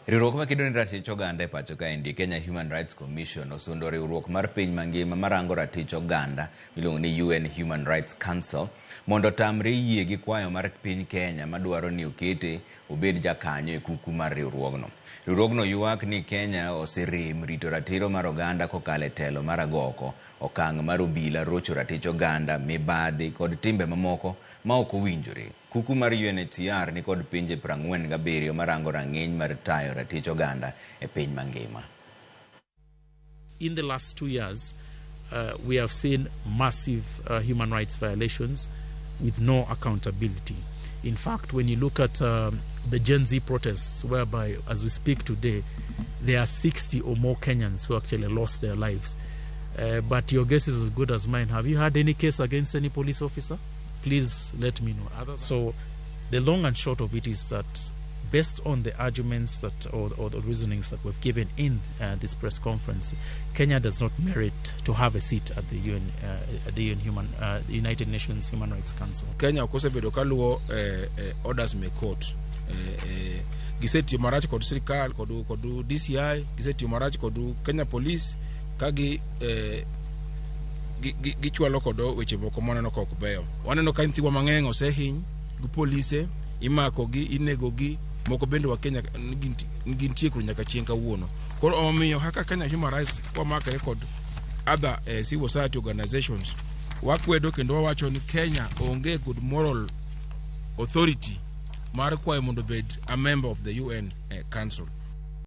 Riwruok makedo ne ratich oganda e pacho kaendi, Kenya Human Rights Commission osundo riwruok mar piny mangima marango ratich oganda miluongo ni UN Human Rights Council mondo tamre yie gi kwayo mar piny Kenya madwaro ni okete obed jakanyo e kuku mar riwruogno. Riwruogno ywak ni Kenya oserem rito ratiro mar oganda kokalo e telo mar agoko, okang' mar obila rocho ratich oganda, mibadhi kod timbe mamoko ma ok owinjore. Kuku mar UNHCR ni kod pinje 47 marango rang'iny mar tayo ratich oganda e piny mangima. In the last 2 years, we have seen massive human rights violations with no accountability. In fact, when you look at the Gen Z protests, whereby, as we speak today, there are 60 or more Kenyans who actually lost their lives. But your guess is as good as mine. Have you had any case against any police officer? Please let me know. So the long and short of it is that based on the arguments that or the reasonings that we've given in this press conference, Kenya does not merit to have a seat at the United Nations Human Rights Council. Kenya kose bedo kaluo orders me court giseti marach kod sirikal kod DCI giseti marach kod Kenya Police kagi gichwalo kod weche moko moneno kok beyo. Waneno ka ntiwa mang'eny osehiny gi police, imako gi, inego gi, moko bende wa Kenya nigi ntiekru nyaka chieng' kawuono. Koro omiyo haka Kenya Human Rights wamakre kod other civil society organizations wakwedo kendo wawacho ni Kenya onge good moral authority mar kwayo mondo bed a member of the UN Council.